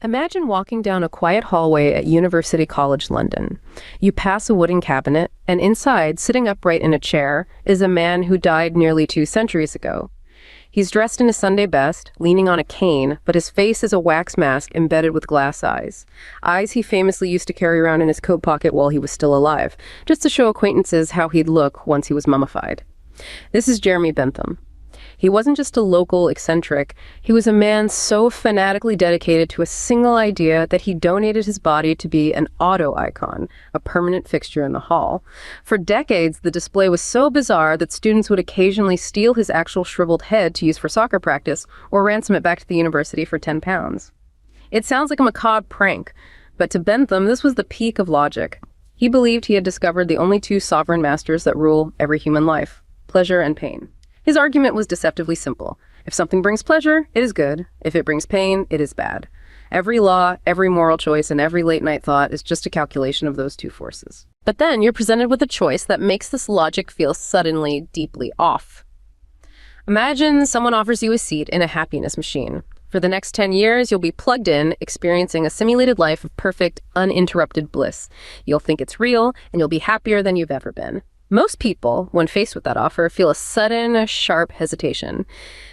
Imagine walking down a quiet hallway at University College London. You pass a wooden cabinet, and inside, sitting upright in a chair, is a man who died nearly 2 centuries ago. He's dressed in a Sunday best, leaning on a cane, but his face is a wax mask embedded with glass eyes. Eyes he famously used to carry around in his coat pocket while he was still alive, just to show acquaintances how he'd look once he was mummified. This is Jeremy Bentham. He wasn't just a local eccentric, he was a man so fanatically dedicated to a single idea that he donated his body to be an auto icon, a permanent fixture in the hall. For decades, the display was so bizarre that students would occasionally steal his actual shriveled head to use for soccer practice or ransom it back to the university for £10. It sounds like a macabre prank, but to Bentham, this was the peak of logic. He believed he had discovered the only 2 sovereign masters that rule every human life: pleasure and pain. His argument was deceptively simple. If something brings pleasure, it is good. If it brings pain, it is bad. Every law, every moral choice, and every late-night thought is just a calculation of those 2 forces. But then you're presented with a choice that makes this logic feel suddenly deeply off. Imagine someone offers you a seat in a happiness machine. For the next 10 years, you'll be plugged in, experiencing a simulated life of perfect, uninterrupted bliss. You'll think it's real, and you'll be happier than you've ever been. Most people, when faced with that offer, feel a sudden, sharp hesitation.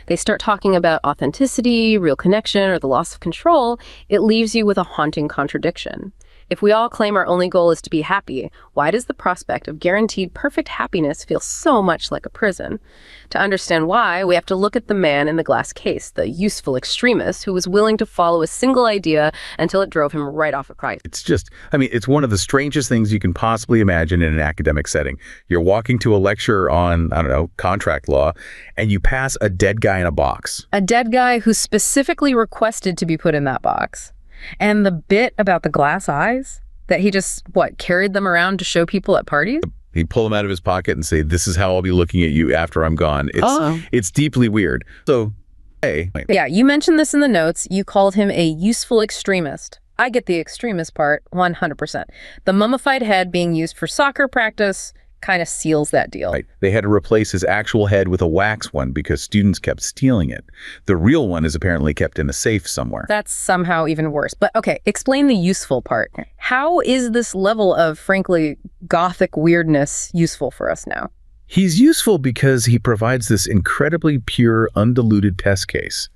They start talking about authenticity, real connection, or the loss of control. It leaves you with a haunting contradiction. If we all claim our only goal is to be happy, why does the prospect of guaranteed perfect happiness feel so much like a prison? To understand why, we have to look at the man in the glass case, the useful extremist who was willing to follow a single idea until it drove him right off a cliff. It's one of the strangest things you can possibly imagine in an academic setting. You're walking to a lecture on, contract law, and you pass a dead guy in a box. A dead guy who specifically requested to be put in that box. And the bit about the glass eyes, that he just, carried them around to show people at parties? He'd pull them out of his pocket and say, "This is how I'll be looking at you after I'm gone." It's deeply weird. So, hey. Yeah, you mentioned this in the notes. You called him a useful extremist. I get the extremist part 100%. The mummified head being used for soccer practice kind of seals that deal. Right. They had to replace his actual head with a wax one because students kept stealing it. The real one is apparently kept in a safe somewhere. That's somehow even worse. But okay, explain the useful part. How is this level of, frankly, gothic weirdness useful for us now? He's useful because he provides this incredibly pure, undiluted test case.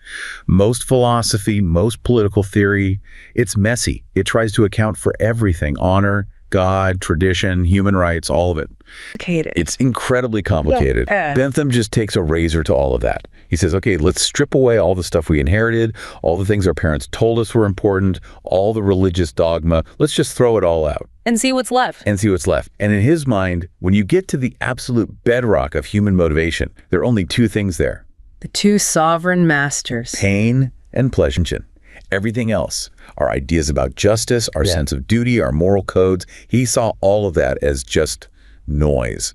Most philosophy, most political theory, it's messy. It tries to account for everything: honor, God, tradition, human rights, all of it. It's incredibly complicated. Bentham just takes a razor to all of that. He says, okay, let's strip away all the stuff we inherited, all the things our parents told us were important, all the religious dogma. Let's just throw it all out. And see what's left. And in his mind, when you get to the absolute bedrock of human motivation, there are only 2 things there. The 2 sovereign masters. Pain and pleasure. Everything else, our ideas about justice, our sense of duty, our moral codes, he saw all of that as just noise,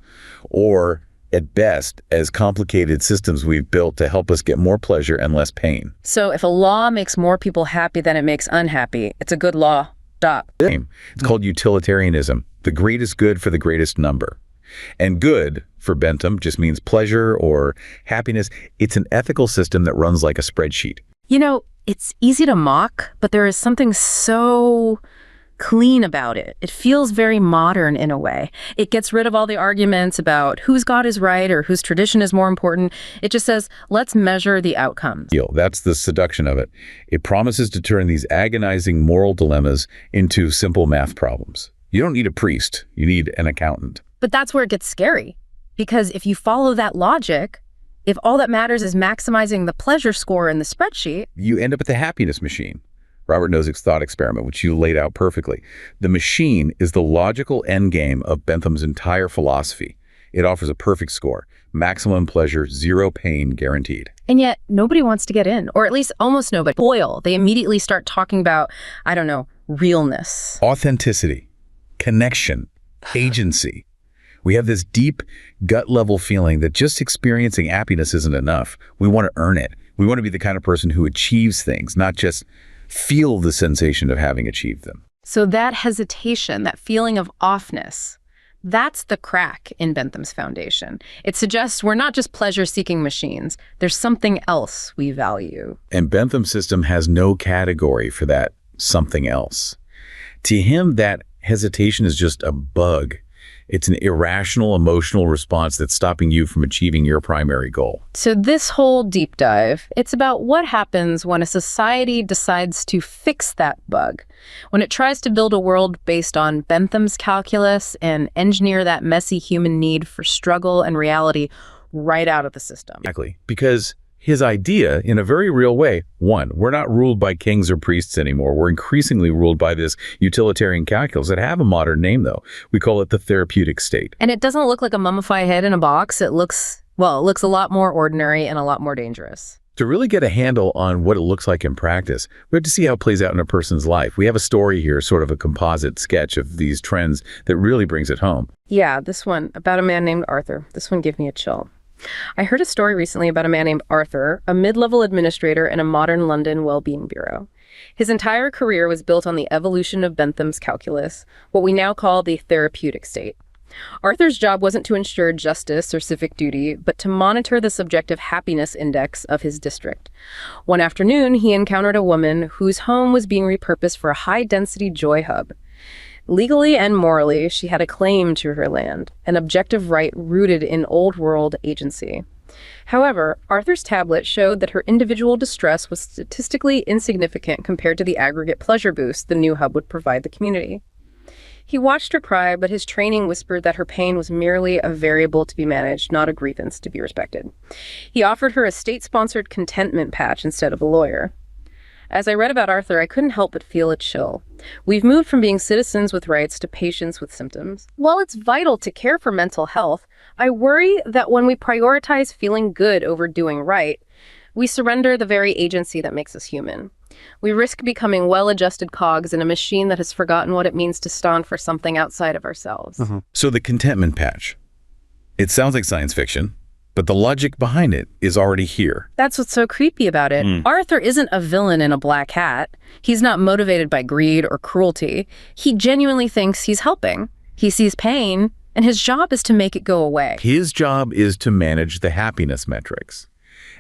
or at best, as complicated systems we've built to help us get more pleasure and less pain. So if a law makes more people happy than it makes unhappy, it's a good law. Stop. It's called utilitarianism, the greatest good for the greatest number. And good, for Bentham, just means pleasure or happiness. It's an ethical system that runs like a spreadsheet. It's easy to mock, but there is something so clean about it. It feels very modern in a way. It gets rid of all the arguments about whose God is right or whose tradition is more important. It just says, let's measure the outcomes. That's the seduction of it. It promises to turn these agonizing moral dilemmas into simple math problems. You don't need a priest. You need an accountant. But that's where it gets scary. Because if you follow that logic, if all that matters is maximizing the pleasure score in the spreadsheet, you end up at the happiness machine. Robert Nozick's thought experiment, which you laid out perfectly. The machine is the logical endgame of Bentham's entire philosophy. It offers a perfect score: maximum pleasure, 0 pain guaranteed. And yet nobody wants to get in, or at least almost nobody. They immediately start talking about, realness. Authenticity, connection, agency. We have this deep gut-level feeling that just experiencing happiness isn't enough. We want to earn it. We want to be the kind of person who achieves things, not just feel the sensation of having achieved them. So that hesitation, that feeling of offness, that's the crack in Bentham's foundation. It suggests we're not just pleasure-seeking machines. There's something else we value. And Bentham's system has no category for that something else. To him, that hesitation is just a bug. It's an irrational emotional response that's stopping you from achieving your primary goal. So this whole deep dive, it's about what happens when a society decides to fix that bug, when it tries to build a world based on Bentham's calculus and engineer that messy human need for struggle and reality right out of the system. Exactly. Because his idea, in a very real way, one, we're not ruled by kings or priests anymore. We're increasingly ruled by this utilitarian calculus that have a modern name, though. We call it the therapeutic state. And it doesn't look like a mummified head in a box. It looks a lot more ordinary and a lot more dangerous. To really get a handle on what it looks like in practice, we have to see how it plays out in a person's life. We have a story here, sort of a composite sketch of these trends that really brings it home. Yeah, this one, about a man named Arthur. This one gave me a chill. I heard a story recently about a man named Arthur, a mid-level administrator in a modern London well-being bureau. His entire career was built on the evolution of Bentham's calculus, what we now call the therapeutic state. Arthur's job wasn't to ensure justice or civic duty, but to monitor the subjective happiness index of his district. One afternoon, he encountered a woman whose home was being repurposed for a high-density joy hub. Legally and morally, she had a claim to her land, an objective right rooted in old-world agency. However, Arthur's tablet showed that her individual distress was statistically insignificant compared to the aggregate pleasure boost the new hub would provide the community. He watched her cry, but his training whispered that her pain was merely a variable to be managed, not a grievance to be respected. He offered her a state-sponsored contentment patch instead of a lawyer. As I read about Arthur, I couldn't help but feel a chill. We've moved from being citizens with rights to patients with symptoms. While it's vital to care for mental health, I worry that when we prioritize feeling good over doing right, we surrender the very agency that makes us human. We risk becoming well-adjusted cogs in a machine that has forgotten what it means to stand for something outside of ourselves. So the contentment patch. It sounds like science fiction, but the logic behind it is already here. That's what's so creepy about it. Arthur isn't a villain in a black hat. He's not motivated by greed or cruelty. He genuinely thinks he's helping. He sees pain, and his job is to make it go away. His job is to manage the happiness metrics,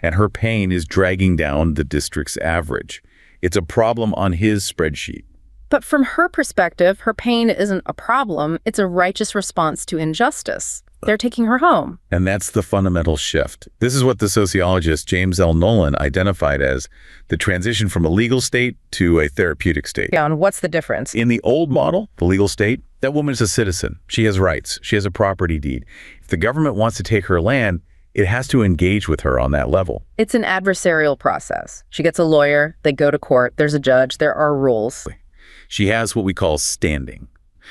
and her pain is dragging down the district's average. It's a problem on his spreadsheet. But from her perspective, her pain isn't a problem. It's a righteous response to injustice. They're taking her home. And that's the fundamental shift. This is what the sociologist James L. Nolan identified as the transition from a legal state to a therapeutic state. Yeah, and what's the difference? In the old model, the legal state, that woman is a citizen. She has rights. She has a property deed. If the government wants to take her land, it has to engage with her on that level. It's an adversarial process. She gets a lawyer, they go to court, there's a judge, there are rules. She has what we call standing.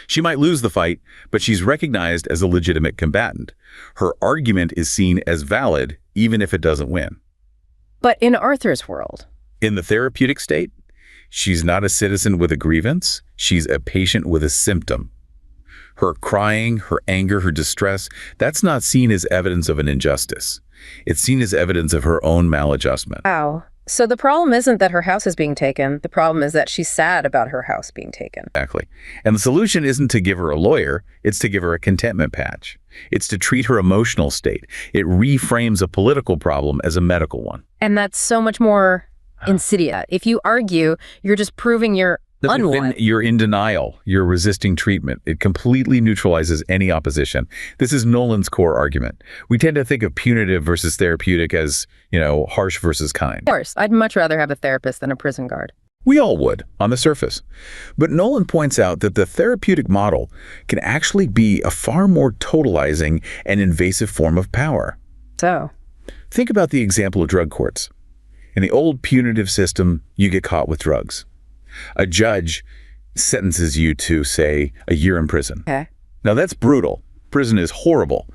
She might lose the fight, but she's recognized as a legitimate combatant. Her argument is seen as valid, even if it doesn't win. But in Arthur's world, in the therapeutic state, she's not a citizen with a grievance. She's a patient with a symptom. Her crying, her anger, her distress, that's not seen as evidence of an injustice. It's seen as evidence of her own maladjustment. Wow. So the problem isn't that her house is being taken. The problem is that she's sad about her house being taken. Exactly. And the solution isn't to give her a lawyer. It's to give her a contentment patch. It's to treat her emotional state. It reframes a political problem as a medical one. And that's so much more insidious. If you argue, you're just proving you're unwilling. You're in denial. You're resisting treatment. It completely neutralizes any opposition. This is Nolan's core argument. We tend to think of punitive versus therapeutic as, harsh versus kind. Of course, I'd much rather have a therapist than a prison guard. We all would, on the surface. But Nolan points out that the therapeutic model can actually be a far more totalizing and invasive form of power. So? Think about the example of drug courts. In the old punitive system, you get caught with drugs. A judge sentences you to, say, a year in prison. Okay. Now that's brutal. Prison is horrible.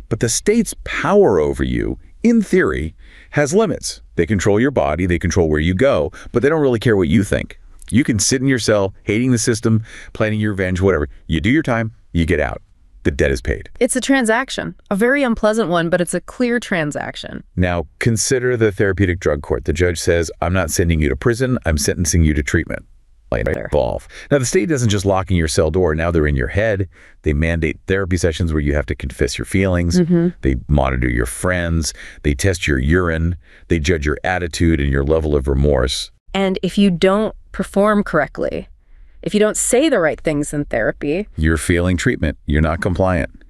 But the state's power over you, in theory, has limits. They control your body, they control where you go, but they don't really care what you think. You can sit in your cell, hating the system, planning your revenge, whatever. You do your time, you get out. The debt is paid. It's a transaction, a very unpleasant one, but it's a clear transaction. Now, consider the therapeutic drug court. The judge says, I'm not sending you to prison, I'm sentencing you to treatment. Involve. Now, the state doesn't just lock in your cell door. Now they're in your head. They mandate therapy sessions where you have to confess your feelings. They monitor your friends. They test your urine. They judge your attitude and your level of remorse. And if you don't perform correctly, if you don't say the right things in therapy, you're failing treatment. You're not compliant.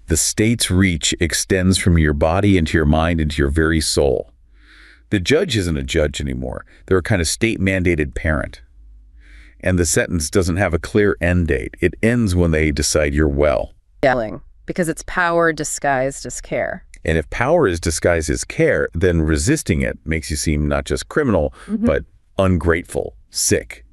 The state's reach extends from your body into your mind into your very soul. The judge isn't a judge anymore. They're a kind of state-mandated parent. And the sentence doesn't have a clear end date. It ends when they decide you're well. yelling, because it's power disguised as care. And if power is disguised as care, then resisting it makes you seem not just criminal, but ungrateful, sick,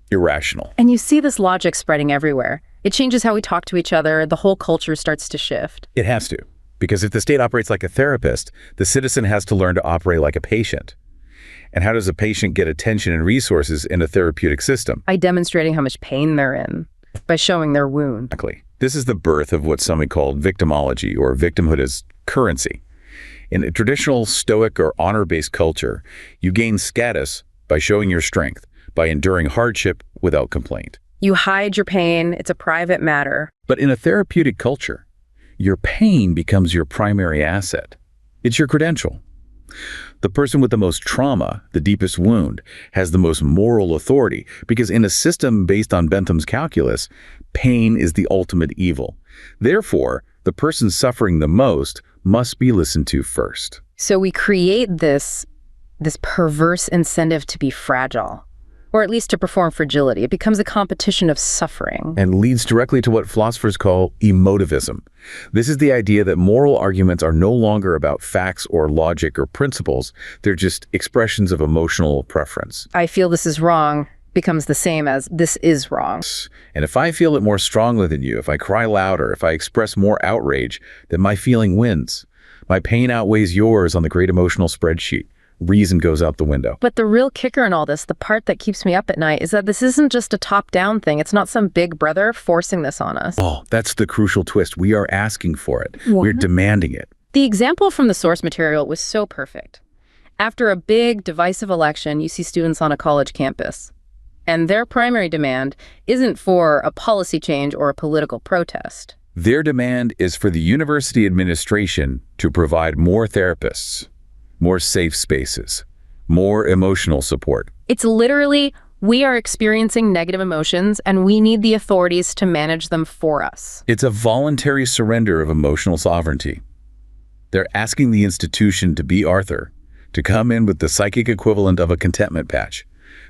irrational. And you see this logic spreading everywhere. It changes how we talk to each other. The whole culture starts to shift. It has to. Because if the state operates like a therapist, the citizen has to learn to operate like a patient. And how does a patient get attention and resources in a therapeutic system? By demonstrating how much pain they're in, by showing their wound. Exactly. This is the birth of what some call victimology, or victimhood as currency. In a traditional stoic or honor-based culture, you gain status by showing your strength, by enduring hardship without complaint. You hide your pain. It's a private matter. But in a therapeutic culture, your pain becomes your primary asset. It's your credential. The person with the most trauma, the deepest wound, has the most moral authority, because in a system based on Bentham's calculus, pain is the ultimate evil. Therefore, the person suffering the most must be listened to first. So we create this perverse incentive to be fragile, or at least to perform fragility. It becomes a competition of suffering. And leads directly to what philosophers call emotivism. This is the idea that moral arguments are no longer about facts or logic or principles. They're just expressions of emotional preference. I feel this is wrong becomes the same as this is wrong. And if I feel it more strongly than you, if I cry louder, if I express more outrage, then my feeling wins. My pain outweighs yours on the great emotional spreadsheet. Reason goes out the window. But the real kicker in all this, the part that keeps me up at night, is that this isn't just a top-down thing. It's not some big brother forcing this on us. Oh, that's the crucial twist. We are asking for it. We're demanding it. The example from the source material was so perfect. After a big, divisive election, you see students on a college campus. And their primary demand isn't for a policy change or a political protest. Their demand is for the university administration to provide more therapists, more safe spaces, more emotional support. It's literally, we are experiencing negative emotions and we need the authorities to manage them for us. It's a voluntary surrender of emotional sovereignty. They're asking the institution to be Arthur, to come in with the psychic equivalent of a contentment patch.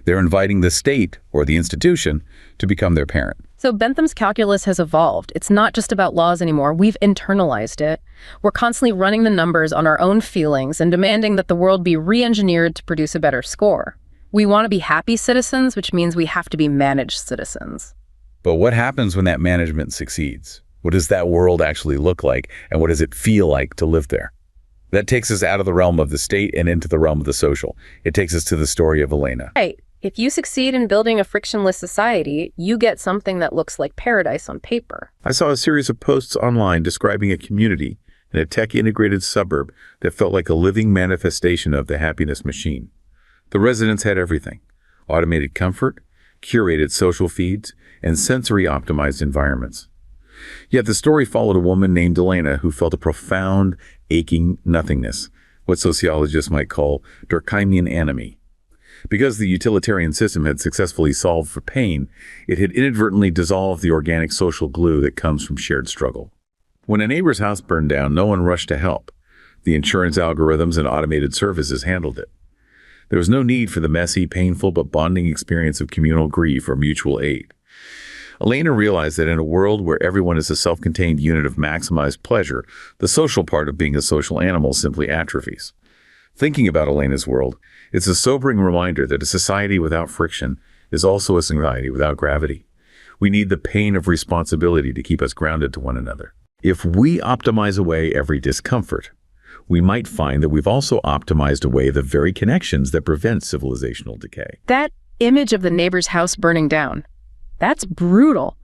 They're inviting the state, or the institution, to become their parent. So Bentham's calculus has evolved. It's not just about laws anymore. We've internalized it. We're constantly running the numbers on our own feelings and demanding that the world be re-engineered to produce a better score. We want to be happy citizens, which means we have to be managed citizens. But what happens when that management succeeds? What does that world actually look like, and what does it feel like to live there? That takes us out of the realm of the state and into the realm of the social. It takes us to the story of Elena. Right. If you succeed in building a frictionless society, you get something that looks like paradise on paper. I saw a series of posts online describing a community in a tech-integrated suburb that felt like a living manifestation of the happiness machine. The residents had everything: automated comfort, curated social feeds, and sensory-optimized environments. Yet the story followed a woman named Elena who felt a profound, aching nothingness, what sociologists might call Durkheimian anomie. Because the utilitarian system had successfully solved for pain, it had inadvertently dissolved the organic social glue that comes from shared struggle. When a neighbor's house burned down, no one rushed to help. The insurance algorithms and automated services handled it. There was no need for the messy, painful, but bonding experience of communal grief or mutual aid. Elena realized that in a world where everyone is a self-contained unit of maximized pleasure, the social part of being a social animal simply atrophies. Thinking about Elena's world, it's a sobering reminder that a society without friction is also a society without gravity. We need the pain of responsibility to keep us grounded to one another. If we optimize away every discomfort, we might find that we've also optimized away the very connections that prevent civilizational decay. That image of the neighbor's house burning down, that's brutal.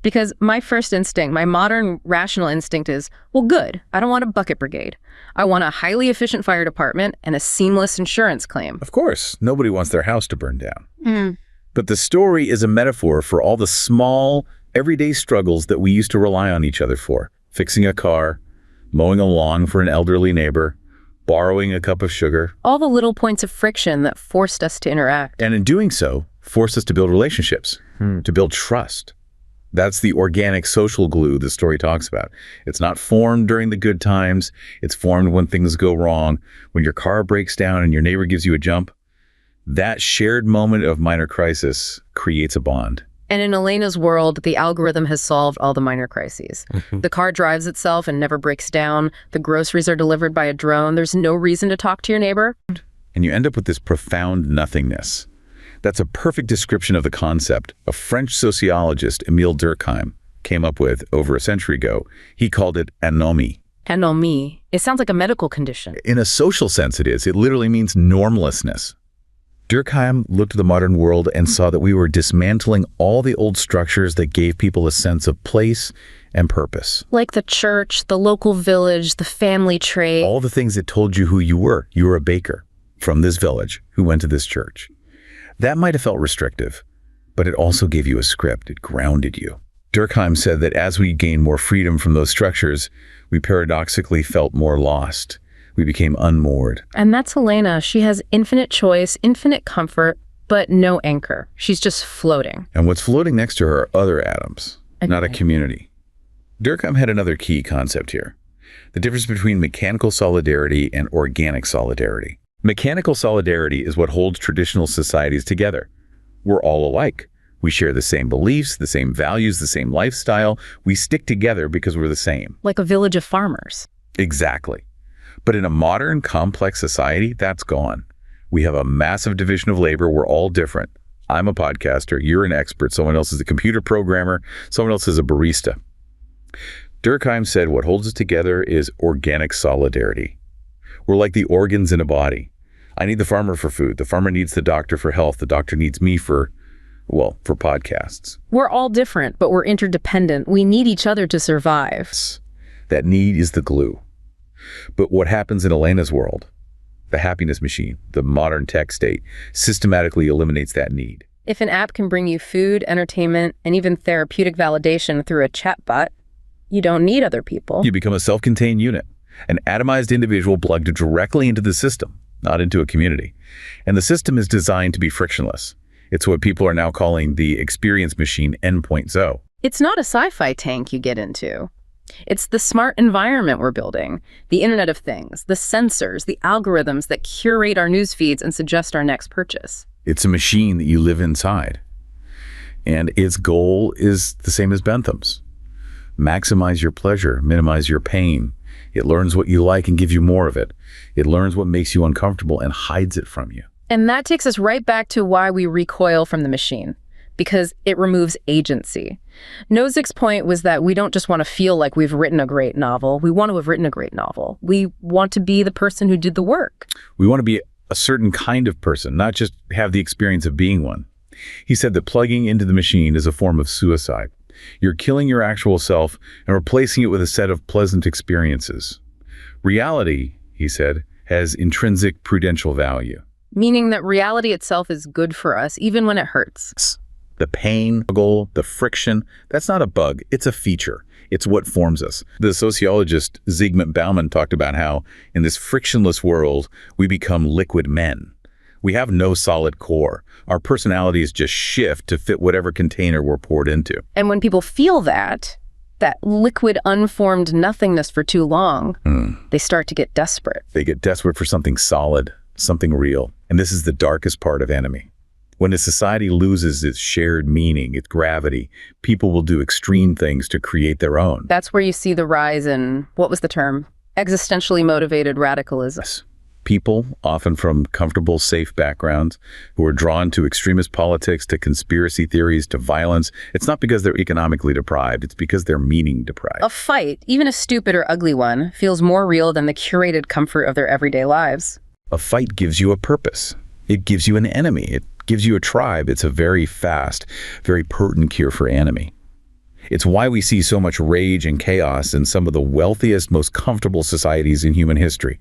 Because my first instinct, my modern rational instinct is, well, good, I don't want a bucket brigade. I want a highly efficient fire department and a seamless insurance claim. Of course, nobody wants their house to burn down. But the story is a metaphor for all the small, everyday struggles that we used to rely on each other for. Fixing a car, mowing a lawn for an elderly neighbor, borrowing a cup of sugar. All the little points of friction that forced us to interact. And in doing so, forced us to build relationships, to build trust. That's the organic social glue the story talks about. It's not formed during the good times. It's formed when things go wrong. When your car breaks down and your neighbor gives you a jump, that shared moment of minor crisis creates a bond. And in Elena's world, the algorithm has solved all the minor crises. The car drives itself and never breaks down. The groceries are delivered by a drone. There's no reason to talk to your neighbor. And you end up with this profound nothingness. That's a perfect description of the concept a French sociologist, Émile Durkheim, came up with over a century ago. He called it anomie. Anomie. It sounds like a medical condition. In a social sense it is. It literally means normlessness. Durkheim looked at the modern world and saw that we were dismantling all the old structures that gave people a sense of place and purpose. Like the church, the local village, the family tree. All the things that told you who you were. You were a baker from this village who went to this church. That might have felt restrictive, but it also gave you a script. It grounded you. Durkheim said that as we gained more freedom from those structures, we paradoxically felt more lost. We became unmoored. And that's Elena. She has infinite choice, infinite comfort, but no anchor. She's just floating. And what's floating next to her are other atoms, not a community. Durkheim had another key concept here. The difference between mechanical solidarity and organic solidarity. Mechanical solidarity is what holds traditional societies together. We're all alike. We share the same beliefs, the same values, the same lifestyle. We stick together because we're the same. Like a village of farmers. Exactly. But in a modern, complex society, that's gone. We have a massive division of labor. We're all different. I'm a podcaster. You're an expert. Someone else is a computer programmer. Someone else is a barista. Durkheim said what holds us together is organic solidarity. We're like the organs in a body. I need the farmer for food. The farmer needs the doctor for health. The doctor needs me for podcasts. We're all different, but we're interdependent. We need each other to survive. That need is the glue. But what happens in Elena's world, the happiness machine, the modern tech state, systematically eliminates that need. If an app can bring you food, entertainment, and even therapeutic validation through a chatbot, you don't need other people. You become a self-contained unit, an atomized individual plugged directly into the system, not into a community. And the system is designed to be frictionless. It's what people are now calling the experience machine N.0. It's not a sci-fi tank you get into. It's the smart environment we're building, the Internet of Things, the sensors, the algorithms that curate our news feeds and suggest our next purchase. It's a machine that you live inside. And its goal is the same as Bentham's. Maximize your pleasure, minimize your pain. It learns what you like and gives you more of it. It learns what makes you uncomfortable and hides it from you. And that takes us right back to why we recoil from the machine. Because it removes agency. Nozick's point was that we don't just want to feel like we've written a great novel. We want to have written a great novel. We want to be the person who did the work. We want to be a certain kind of person, not just have the experience of being one. He said that plugging into the machine is a form of suicide. You're killing your actual self and replacing it with a set of pleasant experiences. Reality, he said, has intrinsic prudential value. Meaning that reality itself is good for us, even when it hurts. The pain, the friction, that's not a bug, it's a feature. It's what forms us. The sociologist Zygmunt Bauman talked about how in this frictionless world, we become liquid men. We have no solid core. Our personalities just shift to fit whatever container we're poured into. And when people feel that liquid, unformed nothingness for too long, they start to get desperate. They get desperate for something solid, something real. And this is the darkest part of anomie. When a society loses its shared meaning, its gravity, people will do extreme things to create their own. That's where you see the rise in, what was the term? Existentially motivated radicalism. Yes. People, often from comfortable, safe backgrounds, who are drawn to extremist politics, to conspiracy theories, to violence. It's not because they're economically deprived, it's because they're meaning deprived. A fight, even a stupid or ugly one, feels more real than the curated comfort of their everyday lives. A fight gives you a purpose. It gives you an enemy. It gives you a tribe. It's a very fast, very potent cure for anomie. It's why we see so much rage and chaos in some of the wealthiest, most comfortable societies in human history.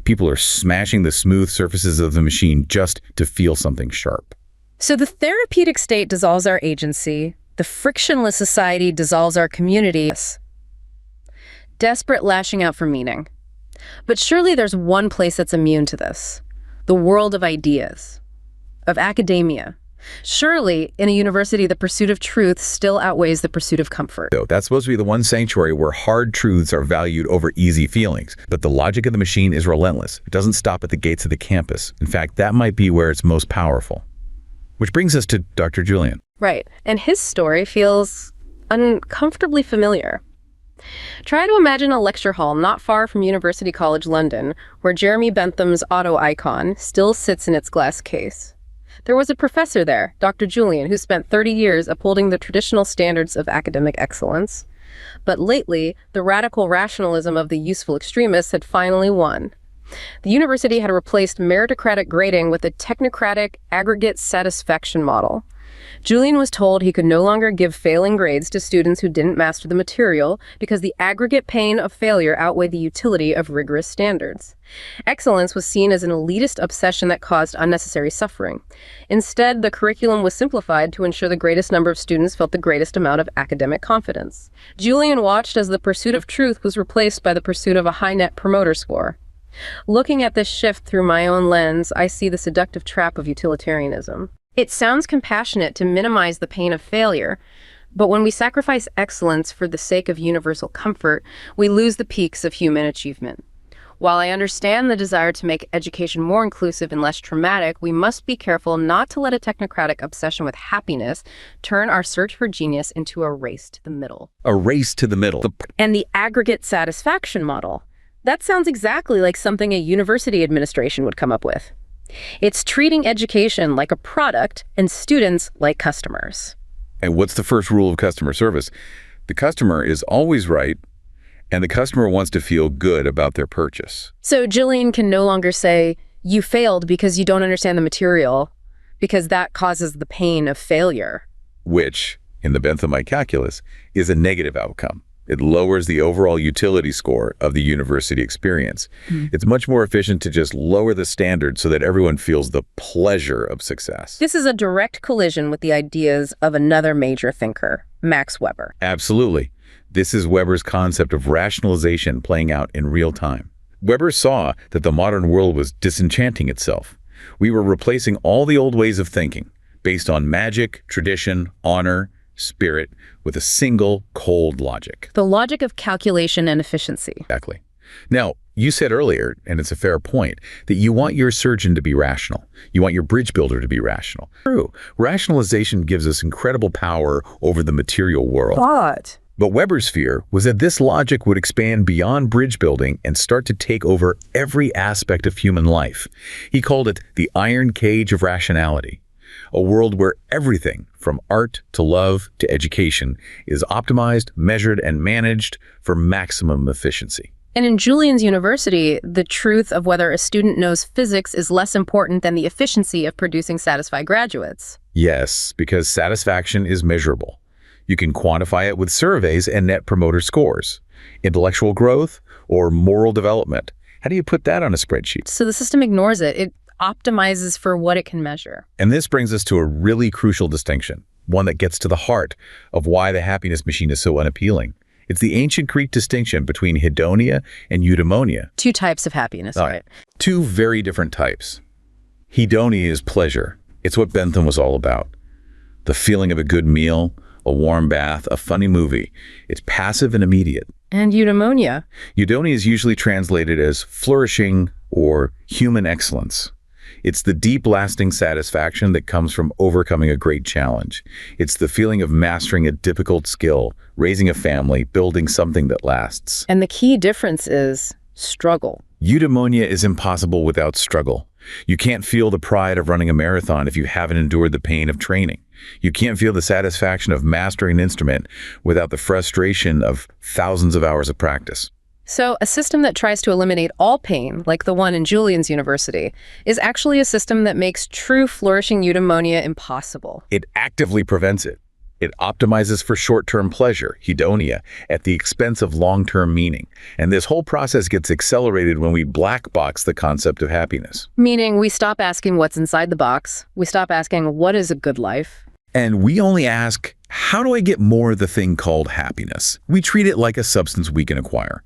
People are smashing the smooth surfaces of the machine just to feel something sharp. So the therapeutic state dissolves our agency. The frictionless society dissolves our community. Desperate lashing out for meaning. But surely there's one place that's immune to this. The world of ideas, of academia. Surely, in a university, the pursuit of truth still outweighs the pursuit of comfort. So that's supposed to be the one sanctuary where hard truths are valued over easy feelings. But the logic of the machine is relentless. It doesn't stop at the gates of the campus. In fact, that might be where it's most powerful. Which brings us to Dr. Julian. Right, and his story feels uncomfortably familiar. Try to imagine a lecture hall not far from University College London, where Jeremy Bentham's auto icon still sits in its glass case. There was a professor there, Dr. Julian, who spent 30 years upholding the traditional standards of academic excellence. But lately, the radical rationalism of the useful extremists had finally won. The university had replaced meritocratic grading with a technocratic aggregate satisfaction model. Julian was told he could no longer give failing grades to students who didn't master the material because the aggregate pain of failure outweighed the utility of rigorous standards. Excellence was seen as an elitist obsession that caused unnecessary suffering. Instead, the curriculum was simplified to ensure the greatest number of students felt the greatest amount of academic confidence. Julian watched as the pursuit of truth was replaced by the pursuit of a high net promoter score. Looking at this shift through my own lens, I see the seductive trap of utilitarianism. It sounds compassionate to minimize the pain of failure, but when we sacrifice excellence for the sake of universal comfort, we lose the peaks of human achievement. While I understand the desire to make education more inclusive and less traumatic, we must be careful not to let a technocratic obsession with happiness turn our search for genius into a race to the middle. A race to the middle. And the aggregate satisfaction model. That sounds exactly like something a university administration would come up with. It's treating education like a product and students like customers. And what's the first rule of customer service? The customer is always right, and the customer wants to feel good about their purchase. So Jillian can no longer say, you failed because you don't understand the material, because that causes the pain of failure. Which, in the Benthamite calculus, is a negative outcome. It lowers the overall utility score of the university experience. It's much more efficient to just lower the standard so that everyone feels the pleasure of success. This is a direct collision with the ideas of another major thinker, Max Weber. Absolutely. This is Weber's concept of rationalization playing out in real time. Weber saw that the modern world was disenchanting itself. We were replacing all the old ways of thinking, based on magic, tradition, honor, spirit, with a single cold logic. The logic of calculation and efficiency. Exactly. Now, you said earlier, and it's a fair point, that you want your surgeon to be rational. You want your bridge builder to be rational. True. Rationalization gives us incredible power over the material world. But Weber's fear was that this logic would expand beyond bridge building and start to take over every aspect of human life. He called it the iron cage of rationality. A world where everything, from art to love to education, is optimized, measured, and managed for maximum efficiency. And in Julian's university, the truth of whether a student knows physics is less important than the efficiency of producing satisfied graduates. Yes, because satisfaction is measurable. You can quantify it with surveys and net promoter scores. Intellectual growth or moral development. How do you put that on a spreadsheet? So the system ignores it. It optimizes for what it can measure. And this brings us to a really crucial distinction, one that gets to the heart of why the happiness machine is so unappealing. It's the ancient Greek distinction between hedonia and eudaimonia. Two types of happiness, right? Two very different types. Hedonia is pleasure. It's what Bentham was all about. The feeling of a good meal, a warm bath, a funny movie. It's passive and immediate. And eudaimonia? Eudaimonia is usually translated as flourishing or human excellence. It's the deep, lasting satisfaction that comes from overcoming a great challenge. It's the feeling of mastering a difficult skill, raising a family, building something that lasts. And the key difference is struggle. Eudaimonia is impossible without struggle. You can't feel the pride of running a marathon if you haven't endured the pain of training. You can't feel the satisfaction of mastering an instrument without the frustration of thousands of hours of practice. So a system that tries to eliminate all pain, like the one in Julian's university, is actually a system that makes true flourishing eudaimonia impossible. It actively prevents it. It optimizes for short-term pleasure, hedonia, at the expense of long-term meaning. And this whole process gets accelerated when we black box the concept of happiness. Meaning we stop asking what's inside the box. We stop asking what is a good life. And we only ask, how do I get more of the thing called happiness? We treat it like a substance we can acquire.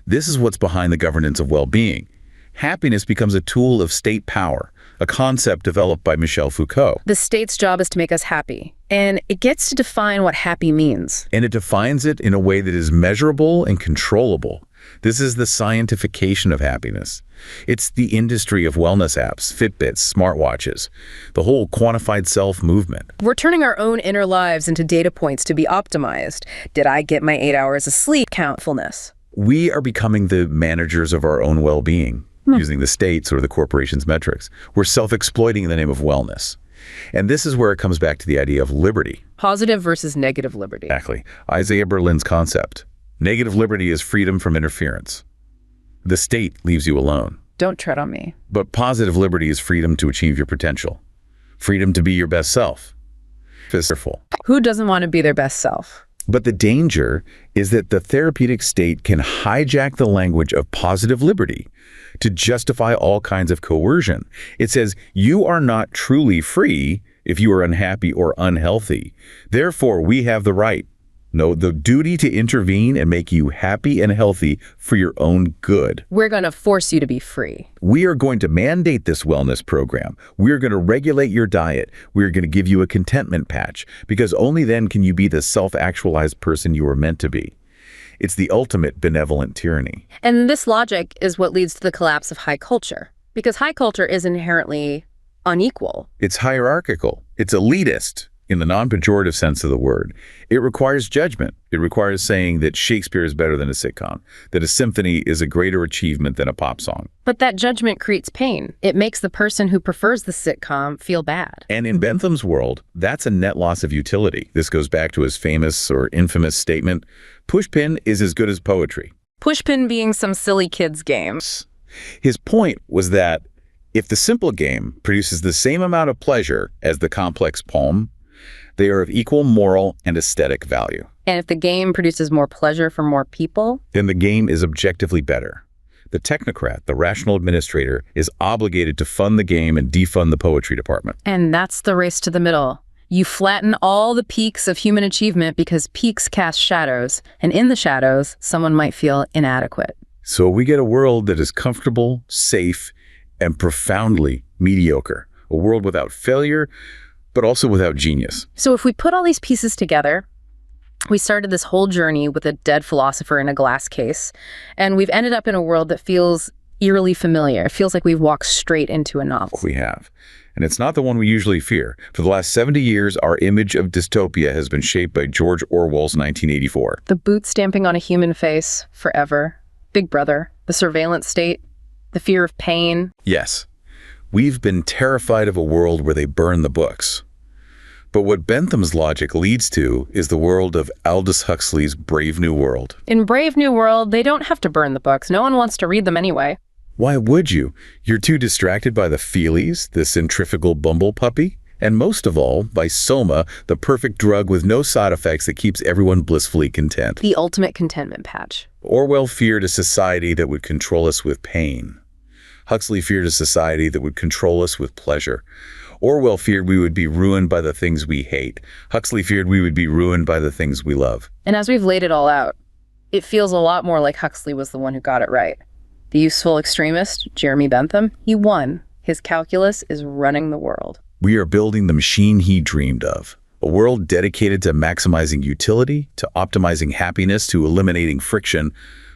This is what's behind the governance of well-being. Happiness becomes a tool of state power, a concept developed by Michel Foucault. The state's job is to make us happy, and it gets to define what happy means. And it defines it in a way that is measurable and controllable. This is the scientification of happiness. It's the industry of wellness apps, Fitbits, smartwatches, the whole quantified self movement. We're turning our own inner lives into data points to be optimized. Did I get my 8 hours of sleep? Countfulness. We are becoming the managers of our own well-being, using the state's or the corporation's metrics. We're self-exploiting in the name of wellness. And this is where it comes back to the idea of liberty. Positive versus negative liberty. Exactly. Isaiah Berlin's concept. Negative liberty is freedom from interference. The state leaves you alone. Don't tread on me. But positive liberty is freedom to achieve your potential. Freedom to be your best self. Fearful. Who doesn't want to be their best self? But the danger is that the therapeutic state can hijack the language of positive liberty to justify all kinds of coercion. It says, you are not truly free if you are unhappy or unhealthy. Therefore, we have the right, no, the duty to intervene and make you happy and healthy for your own good. We're going to force you to be free. We are going to mandate this wellness program. We're going to regulate your diet. We're going to give you a contentment patch, because only then can you be the self-actualized person you were meant to be. It's the ultimate benevolent tyranny. And this logic is what leads to the collapse of high culture, because high culture is inherently unequal. It's hierarchical. It's elitist. In the non-pejorative sense of the word. It requires judgment. It requires saying that Shakespeare is better than a sitcom, that a symphony is a greater achievement than a pop song. But that judgment creates pain. It makes the person who prefers the sitcom feel bad. And in Bentham's world, that's a net loss of utility. This goes back to his famous or infamous statement, pushpin is as good as poetry. Pushpin being some silly kids' games. His point was that if the simple game produces the same amount of pleasure as the complex poem, they are of equal moral and aesthetic value. And if the game produces more pleasure for more people, then the game is objectively better. The technocrat, the rational administrator, is obligated to fund the game and defund the poetry department. And that's the race to the middle. You flatten all the peaks of human achievement because peaks cast shadows, and in the shadows, someone might feel inadequate. So we get a world that is comfortable, safe, and profoundly mediocre. A world without failure, but also without genius. So if we put all these pieces together, we started this whole journey with a dead philosopher in a glass case, and we've ended up in a world that feels eerily familiar. It feels like we've walked straight into a novel. We have. And it's not the one we usually fear. For the last 70 years, our image of dystopia has been shaped by George Orwell's 1984. The boot stamping on a human face forever. Big Brother. The surveillance state. The fear of pain. Yes. We've been terrified of a world where they burn the books. But what Bentham's logic leads to is the world of Aldous Huxley's Brave New World. In Brave New World, they don't have to burn the books. No one wants to read them anyway. Why would you? You're too distracted by the feelies, the centrifugal bumble puppy, and most of all, by Soma, the perfect drug with no side effects that keeps everyone blissfully content. The ultimate contentment patch. Orwell feared a society that would control us with pain. Huxley feared a society that would control us with pleasure. Orwell feared we would be ruined by the things we hate. Huxley feared we would be ruined by the things we love. And as we've laid it all out, it feels a lot more like Huxley was the one who got it right. The useful extremist, Jeremy Bentham, he won. His calculus is running the world. We are building the machine he dreamed of. A world dedicated to maximizing utility, to optimizing happiness, to eliminating friction,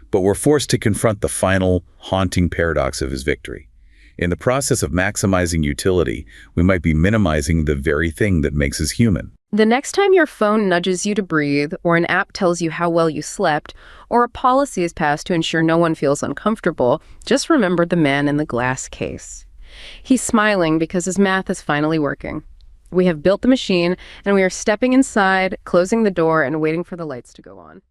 but we're forced to confront the final, haunting paradox of his victory. In the process of maximizing utility, we might be minimizing the very thing that makes us human. The next time your phone nudges you to breathe, or an app tells you how well you slept, or a policy is passed to ensure no one feels uncomfortable, just remember the man in the glass case. He's smiling because his math is finally working. We have built the machine, and we are stepping inside, closing the door, and waiting for the lights to go on.